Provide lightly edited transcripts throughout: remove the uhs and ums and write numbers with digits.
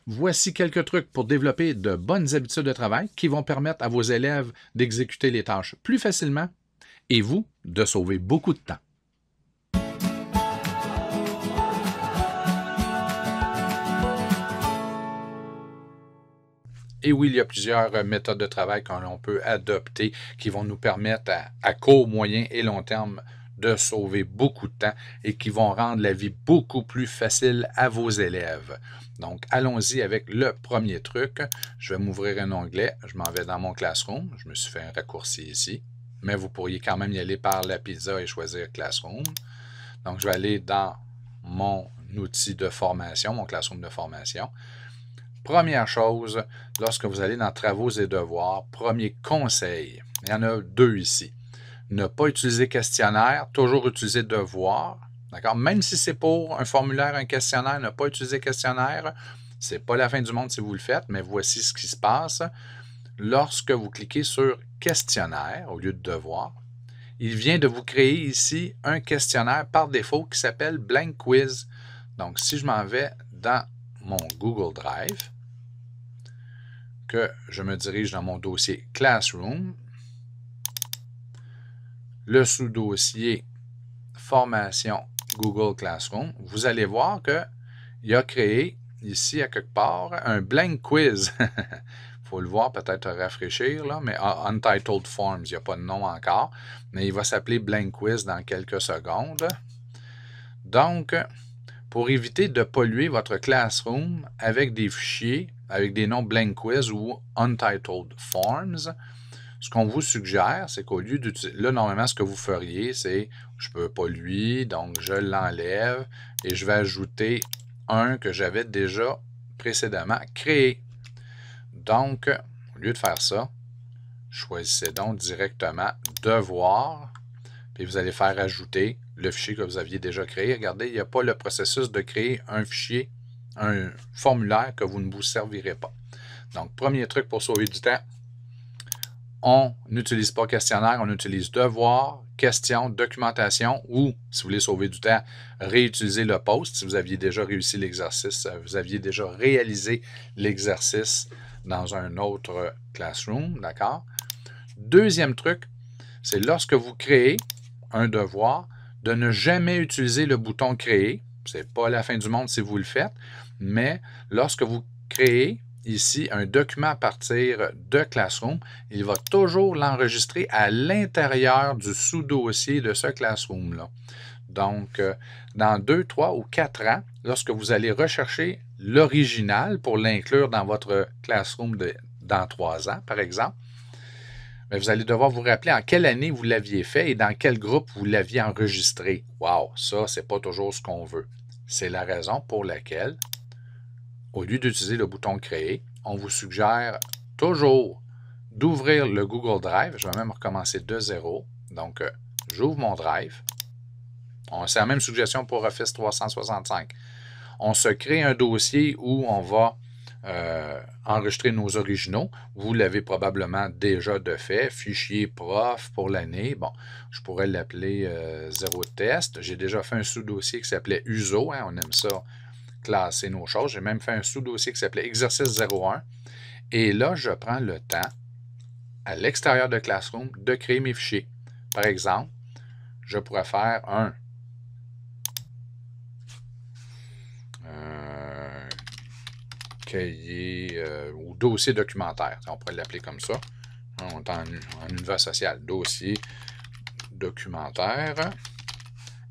Voici quelques trucs pour développer de bonnes habitudes de travail qui vont permettre à vos élèves d'exécuter les tâches plus facilement et vous de sauver beaucoup de temps. Et oui, il y a plusieurs méthodes de travail qu'on peut adopter qui vont nous permettre à court, moyen et long terme de sauver beaucoup de temps et qui vont rendre la vie beaucoup plus facile à vos élèves. Donc, allons-y avec le premier truc. Je vais m'ouvrir un onglet. Je m'en vais dans mon Classroom. Je me suis fait un raccourci ici. Mais vous pourriez quand même y aller par la pizza et choisir Classroom. Donc, je vais aller dans mon outil de formation, mon Classroom de formation. Première chose, lorsque vous allez dans Travaux et devoirs, premier conseil, il y en a deux ici. Ne pas utiliser questionnaire, toujours utiliser devoir. D'accord? Même si c'est pour un formulaire, un questionnaire, ne pas utiliser questionnaire, ce n'est pas la fin du monde si vous le faites, mais voici ce qui se passe. Lorsque vous cliquez sur questionnaire au lieu de devoir, il vient de vous créer ici un questionnaire par défaut qui s'appelle Blank Quiz. Donc, si je m'en vais dans mon Google Drive, que je me dirige dans mon dossier Classroom, le sous-dossier Formation Google Classroom, vous allez voir qu'il a créé ici à quelque part un blank quiz. Il faut le voir, peut-être rafraîchir, là, mais Untitled Forms, il n'y a pas de nom encore, mais il va s'appeler Blank Quiz dans quelques secondes. Donc, pour éviter de polluer votre Classroom avec des fichiers, avec des noms Blank Quiz ou Untitled Forms, ce qu'on vous suggère, c'est qu'au lieu d'utiliser... Là, normalement, ce que vous feriez, c'est je peux pas lui, donc je l'enlève et je vais ajouter un que j'avais déjà précédemment créé. Donc, au lieu de faire ça, choisissez donc directement Devoir, puis vous allez faire ajouter le fichier que vous aviez déjà créé. Regardez, il n'y a pas le processus de créer un fichier, un formulaire que vous ne vous servirez pas. Donc, premier truc pour sauver du temps, on n'utilise pas questionnaire, on utilise devoir, question, documentation ou, si vous voulez sauver du temps, réutiliser le post. Si vous aviez déjà réussi l'exercice, vous aviez déjà réalisé l'exercice dans un autre Classroom, d'accord? Deuxième truc, c'est lorsque vous créez un devoir, de ne jamais utiliser le bouton créer. Ce n'est pas la fin du monde si vous le faites, mais lorsque vous créez ici un document à partir de Classroom, il va toujours l'enregistrer à l'intérieur du sous-dossier de ce Classroom-là. Donc, dans 2, 3 ou 4 ans, lorsque vous allez rechercher l'original pour l'inclure dans votre Classroom dans 3 ans, par exemple, mais vous allez devoir vous rappeler en quelle année vous l'aviez fait et dans quel groupe vous l'aviez enregistré. Wow, ça, c'est pas toujours ce qu'on veut. C'est la raison pour laquelle, au lieu d'utiliser le bouton Créer, on vous suggère toujours d'ouvrir le Google Drive. Je vais même recommencer de zéro. Donc, j'ouvre mon Drive. C'est la même suggestion pour Office 365. On se crée un dossier où on va enregistrer nos originaux. Vous l'avez probablement déjà de fait. Fichier prof pour l'année. Bon, je pourrais l'appeler 0 test. J'ai déjà fait un sous-dossier qui s'appelait USO. Hein, on aime ça, classer nos choses. J'ai même fait un sous-dossier qui s'appelait exercice 01. Et là, je prends le temps, à l'extérieur de Classroom, de créer mes fichiers. Par exemple, je pourrais faire un cahier ou dossier documentaire. On pourrait l'appeler comme ça. On est en univers social. Dossier documentaire.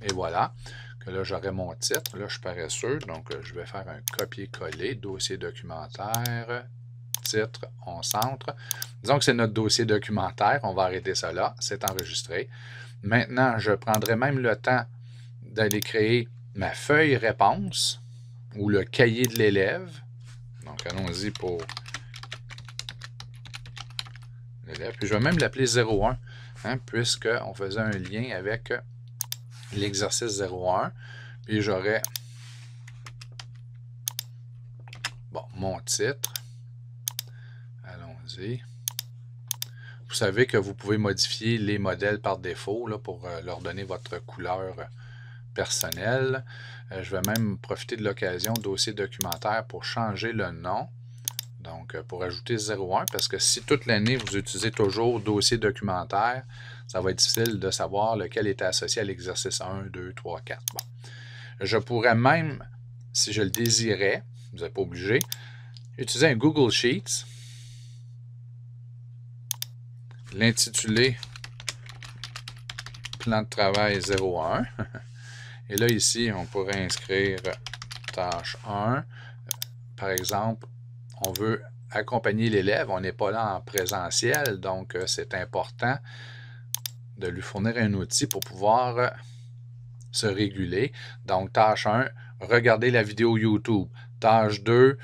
Et voilà. Que là, j'aurai mon titre. Là, je suis paresseux. Donc, je vais faire un copier-coller. Dossier documentaire. Titre, on centre. Disons que c'est notre dossier documentaire. On va arrêter ça là. C'est enregistré. Maintenant, je prendrai même le temps d'aller créer ma feuille réponse ou le cahier de l'élève. Donc, allons-y pour l'élève. Puis, je vais même l'appeler 01, hein, puisqu'on faisait un lien avec l'exercice 01. Puis, j'aurai mon titre. Allons-y. Vous savez que vous pouvez modifier les modèles par défaut là, pour leur donner votre couleur personnel. Je vais même profiter de l'occasion dossier documentaire pour changer le nom. Donc, pour ajouter 01, parce que si toute l'année, vous utilisez toujours dossier documentaire, ça va être difficile de savoir lequel était associé à l'exercice 1, 2, 3, 4. Bon. Je pourrais même, si je le désirais, vous n'êtes pas obligé, utiliser un Google Sheets, l'intituler plan de travail 01. Et là, ici, on pourrait inscrire tâche 1. Par exemple, on veut accompagner l'élève. On n'est pas là en présentiel, donc c'est important de lui fournir un outil pour pouvoir se réguler. Donc, tâche 1, regarder la vidéo YouTube. Tâche 2,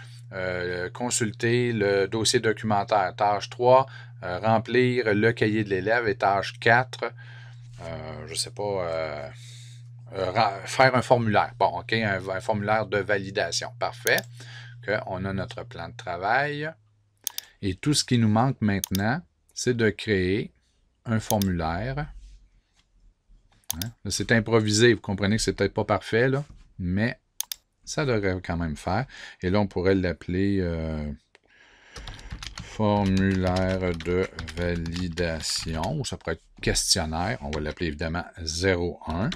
consulter le dossier documentaire. Tâche 3, remplir le cahier de l'élève. Et tâche 4, je ne sais pas, faire un formulaire. Bon, OK, un formulaire de validation. Parfait. On a notre plan de travail. Et tout ce qui nous manque maintenant, c'est de créer un formulaire. Hein? C'est improvisé. Vous comprenez que c'est peut-être pas parfait, là, mais ça devrait quand même faire. Et là, on pourrait l'appeler formulaire de validation, ou ça pourrait être questionnaire. On va l'appeler évidemment 01.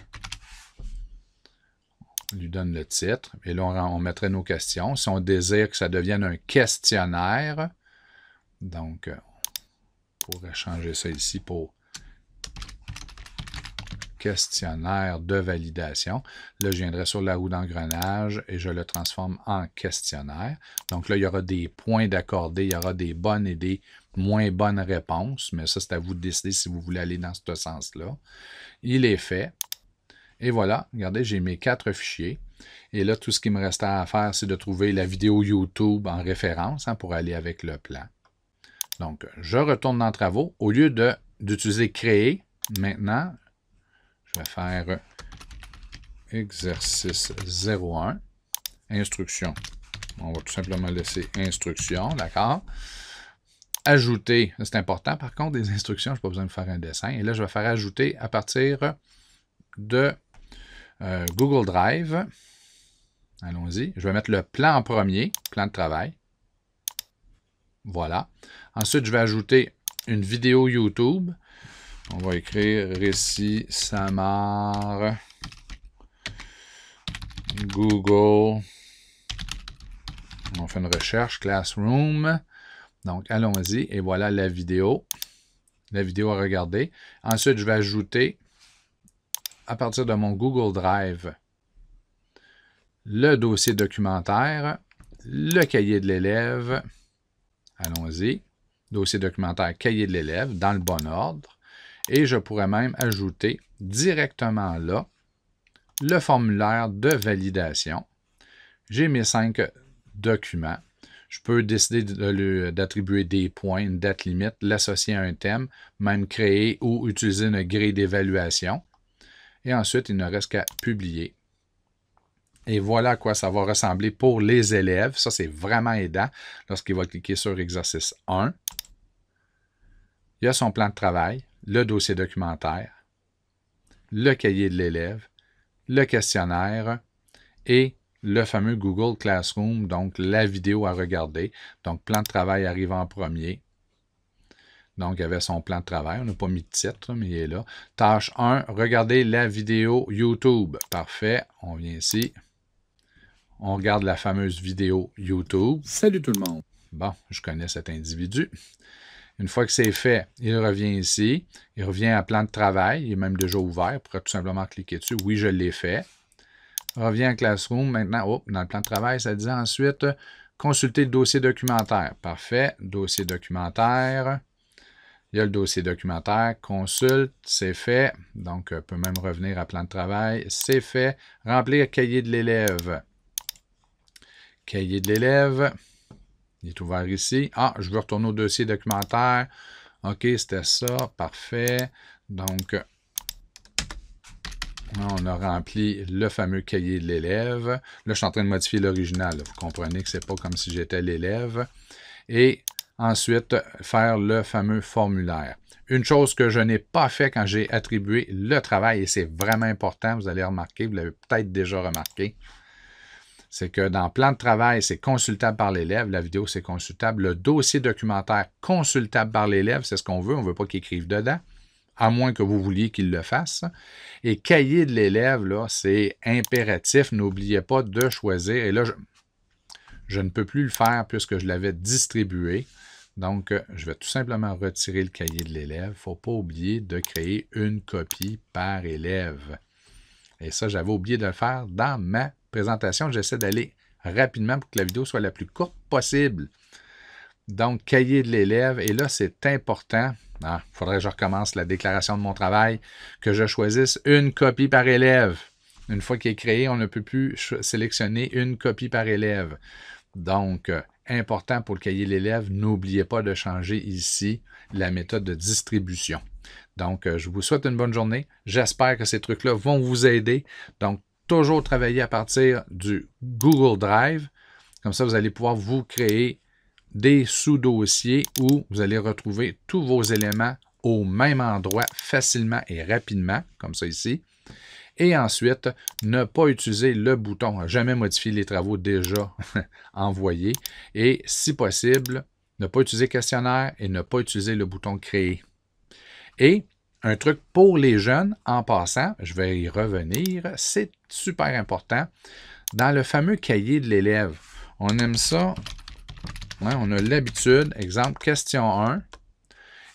On lui donne le titre. Et là, on mettrait nos questions. Si on désire que ça devienne un questionnaire, donc, on pourrait changer ça ici pour questionnaire de validation. Là, je viendrai sur la roue d'engrenage et je le transforme en questionnaire. Donc là, il y aura des points d'accordé, il y aura des bonnes et des moins bonnes réponses, mais ça, c'est à vous de décider si vous voulez aller dans ce sens-là. Il est fait. Et voilà, regardez, j'ai mes 4 fichiers. Et là, tout ce qui me restait à faire, c'est de trouver la vidéo YouTube en référence pour aller avec le plan. Donc, je retourne dans Travaux. Au lieu d'utiliser Créer, maintenant, je vais faire Exercice 01, Instruction. On va tout simplement laisser Instruction, d'accord? Ajouter, c'est important par contre, des instructions, je n'ai pas besoin de faire un dessin. Et là, je vais faire Ajouter à partir de Google Drive. Allons-y. Je vais mettre le plan en premier, plan de travail. Voilà. Ensuite, je vais ajouter une vidéo YouTube. On va écrire Récit Samar Google. On fait une recherche, Classroom. Donc, allons-y. Et voilà la vidéo. La vidéo à regarder. Ensuite, je vais ajouter, à partir de mon Google Drive, le dossier documentaire, le cahier de l'élève. Allons-y. Dossier documentaire, cahier de l'élève, dans le bon ordre. Et je pourrais même ajouter directement là le formulaire de validation. J'ai mes 5 documents. Je peux décider d'attribuer des points, une date limite, l'associer à un thème, même créer ou utiliser une grille d'évaluation. Et ensuite, il ne reste qu'à publier. Et voilà à quoi ça va ressembler pour les élèves. Ça, c'est vraiment aidant lorsqu'il va cliquer sur exercice 1. Il y a son plan de travail, le dossier documentaire, le cahier de l'élève, le questionnaire et le fameux Google Classroom, donc la vidéo à regarder. Donc, plan de travail arrive en premier. Donc, il y avait son plan de travail. On n'a pas mis de titre, mais il est là. Tâche 1, regardez la vidéo YouTube. Parfait. On vient ici. On regarde la fameuse vidéo YouTube. Salut tout le monde. Bon, je connais cet individu. Une fois que c'est fait, il revient ici. Il revient à plan de travail. Il est même déjà ouvert. Il pourrait tout simplement cliquer dessus. Oui, je l'ai fait. Revient à Classroom. Maintenant, dans le plan de travail, ça dit ensuite consulter le dossier documentaire. Parfait. Dossier documentaire. Il y a le dossier documentaire. Consulte. C'est fait. Donc, on peut même revenir à plan de travail. C'est fait. Remplir cahier de l'élève. Cahier de l'élève. Il est ouvert ici. Ah, je veux retourner au dossier documentaire. OK, c'était ça. Parfait. Donc, on a rempli le fameux cahier de l'élève. Là, je suis en train de modifier l'original. Vous comprenez que ce n'est pas comme si j'étais l'élève. Et ensuite faire le fameux formulaire. Une chose que je n'ai pas fait quand j'ai attribué le travail, et c'est vraiment important, vous allez remarquer, vous l'avez peut-être déjà remarqué, c'est que dans plan de travail, c'est consultable par l'élève, la vidéo, c'est consultable. Le dossier documentaire, consultable par l'élève, c'est ce qu'on veut, on ne veut pas qu'il écrive dedans, à moins que vous vouliez qu'il le fasse. Et cahier de l'élève, là, c'est impératif, n'oubliez pas de choisir. Et là, je ne peux plus le faire puisque je l'avais distribué. Donc, je vais tout simplement retirer le cahier de l'élève. Il ne faut pas oublier de créer une copie par élève. Et ça, j'avais oublié de le faire dans ma présentation. J'essaie d'aller rapidement pour que la vidéo soit la plus courte possible. Donc, cahier de l'élève. Et là, c'est important. Il faudrait que je recommence la déclaration de mon travail, que je choisisse une copie par élève. Une fois qu'il est créé, on ne peut plus sélectionner une copie par élève. Donc, important pour le cahier de l'élève, n'oubliez pas de changer ici la méthode de distribution. Donc, je vous souhaite une bonne journée. J'espère que ces trucs-là vont vous aider. Donc, toujours travailler à partir du Google Drive. Comme ça, vous allez pouvoir vous créer des sous-dossiers où vous allez retrouver tous vos éléments au même endroit facilement et rapidement, comme ça ici. Et ensuite, ne pas utiliser le bouton, jamais modifier les travaux déjà envoyés. Et si possible, ne pas utiliser questionnaire et ne pas utiliser le bouton créer. Et un truc pour les jeunes, en passant, je vais y revenir, c'est super important. Dans le fameux cahier de l'élève, on aime ça, on a l'habitude, exemple, question 1.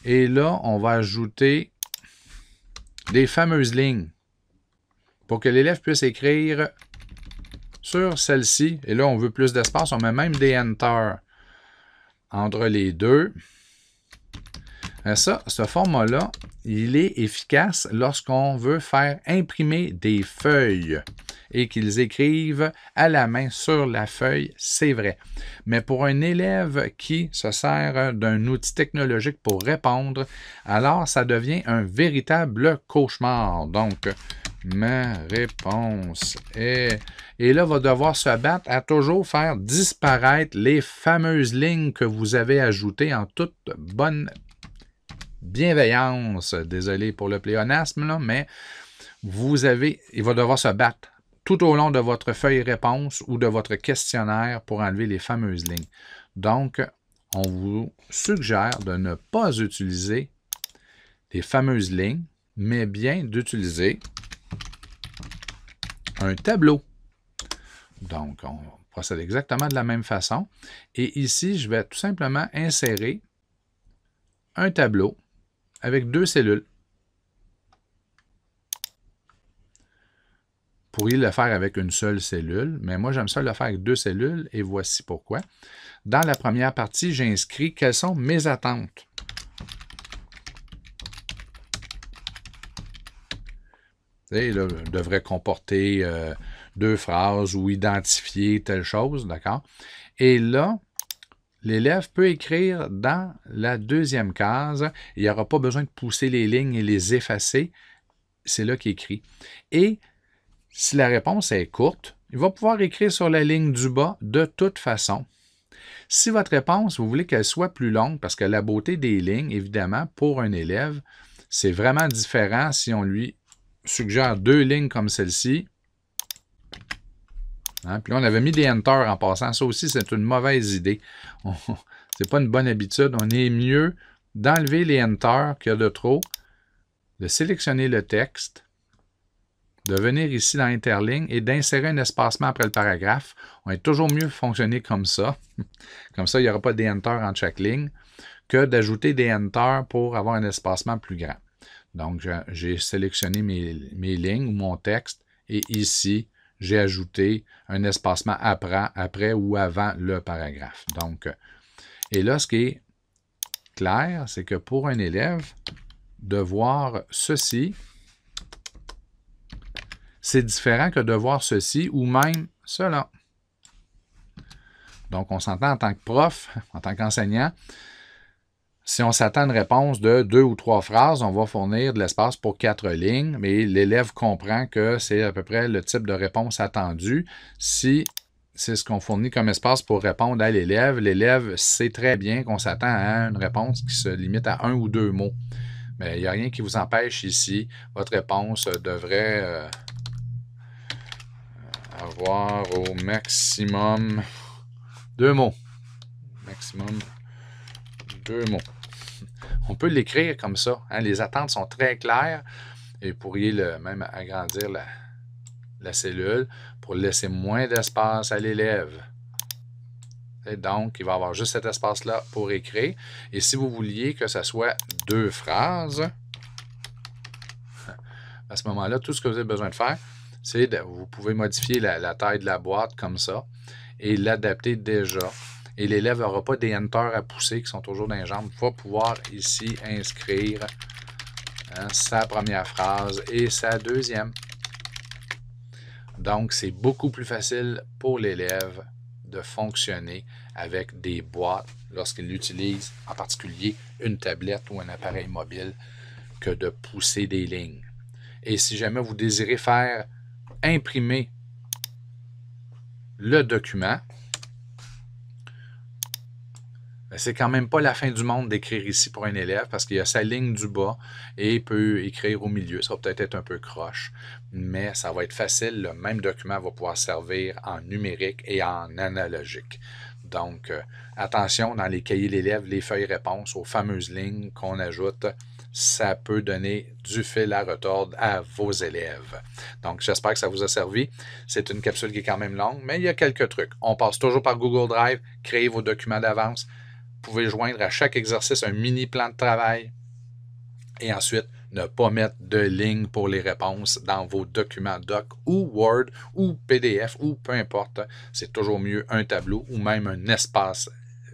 Et là, on va ajouter des fameuses lignes pour que l'élève puisse écrire sur celle-ci. Et là, on veut plus d'espace, on met même des Enter entre les deux. Ça, ce format-là, il est efficace lorsqu'on veut faire imprimer des feuilles et qu'ils écrivent à la main sur la feuille, c'est vrai. Mais pour un élève qui se sert d'un outil technologique pour répondre, alors ça devient un véritable cauchemar. Donc, ma réponse est... Et là, va devoir se battre à toujours faire disparaître les fameuses lignes que vous avez ajoutées en toute bonne bienveillance. Désolé pour le pléonasme, là, mais il va devoir se battre tout au long de votre feuille réponse ou de votre questionnaire pour enlever les fameuses lignes. Donc, on vous suggère de ne pas utiliser les fameuses lignes, mais bien d'utiliser un tableau. Donc, on procède exactement de la même façon. Et ici, je vais tout simplement insérer un tableau avec 2 cellules. Vous pourriez le faire avec une seule cellule, mais moi, j'aime ça le faire avec 2 cellules, et voici pourquoi. Dans la première partie, j'inscris quelles sont mes attentes. Et là, je devrais comporter 2 phrases ou identifier telle chose, d'accord? Et là, l'élève peut écrire dans la deuxième case. Il n'y aura pas besoin de pousser les lignes et les effacer. C'est là qu'il écrit. Et si la réponse est courte, il va pouvoir écrire sur la ligne du bas de toute façon. Si votre réponse, vous voulez qu'elle soit plus longue, parce que la beauté des lignes, évidemment, pour un élève, c'est vraiment différent si on lui suggère 2 lignes comme celle-ci. Puis là, on avait mis des Enter en passant. Ça aussi, c'est une mauvaise idée. C'est pas une bonne habitude. On est mieux d'enlever les Enter qu'il y a de trop, de sélectionner le texte, de venir ici dans Interligne et d'insérer un espacement après le paragraphe. On est toujours mieux fonctionner comme ça. Comme ça, il n'y aura pas des Enter entre chaque ligne que d'ajouter des Enter pour avoir un espacement plus grand. Donc, j'ai sélectionné mes lignes ou mon texte et ici, j'ai ajouté un espacement après ou avant le paragraphe. Donc, et là, ce qui est clair, c'est que pour un élève, de voir ceci, c'est différent que de voir ceci ou même cela. Donc, on s'entend en tant que prof, en tant qu'enseignant, si on s'attend à une réponse de 2 ou 3 phrases, on va fournir de l'espace pour 4 lignes, mais l'élève comprend que c'est à peu près le type de réponse attendue. Si c'est ce qu'on fournit comme espace pour répondre à l'élève. L'élève sait très bien qu'on s'attend à une réponse qui se limite à 1 ou 2 mots. Mais il n'y a rien qui vous empêche ici. Votre réponse devrait avoir au maximum 2 mots. Maximum 2 mots. On peut l'écrire comme ça. Hein? Les attentes sont très claires. Et vous pourriez même agrandir la cellule pour laisser moins d'espace à l'élève. Donc, il va avoir juste cet espace-là pour écrire. Et si vous vouliez que ce soit 2 phrases, à ce moment-là, tout ce que vous avez besoin de faire, c'est vous pouvez modifier la taille de la boîte comme ça et l'adapter déjà. Et l'élève n'aura pas des enters à pousser qui sont toujours dans les jambes. Il va pouvoir ici inscrire sa première phrase et sa deuxième. Donc, c'est beaucoup plus facile pour l'élève de fonctionner avec des boîtes lorsqu'il utilise en particulier une tablette ou un appareil mobile que de pousser des lignes. Et si jamais vous désirez faire imprimer le document, c'est quand même pas la fin du monde d'écrire ici pour un élève parce qu'il y a sa ligne du bas et il peut écrire au milieu. Ça va peut-être être un peu croche, mais ça va être facile. Le même document va pouvoir servir en numérique et en analogique. Donc, attention, dans les cahiers d'élèves, les feuilles réponses aux fameuses lignes qu'on ajoute, ça peut donner du fil à retordre à vos élèves. Donc, j'espère que ça vous a servi. C'est une capsule qui est quand même longue, mais il y a quelques trucs. On passe toujours par Google Drive, créez vos documents d'avance. Vous pouvez joindre à chaque exercice un mini plan de travail et ensuite ne pas mettre de lignes pour les réponses dans vos documents doc ou Word ou PDF ou peu importe. C'est toujours mieux un tableau ou même un espace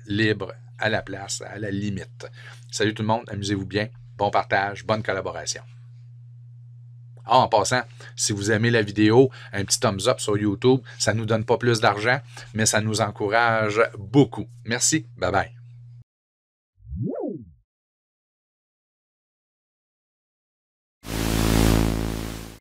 libre à la place, à la limite. Salut tout le monde, amusez-vous bien, bon partage, bonne collaboration. Ah, en passant, si vous aimez la vidéo, un petit thumbs up sur YouTube, ça ne nous donne pas plus d'argent, mais ça nous encourage beaucoup. Merci, bye bye.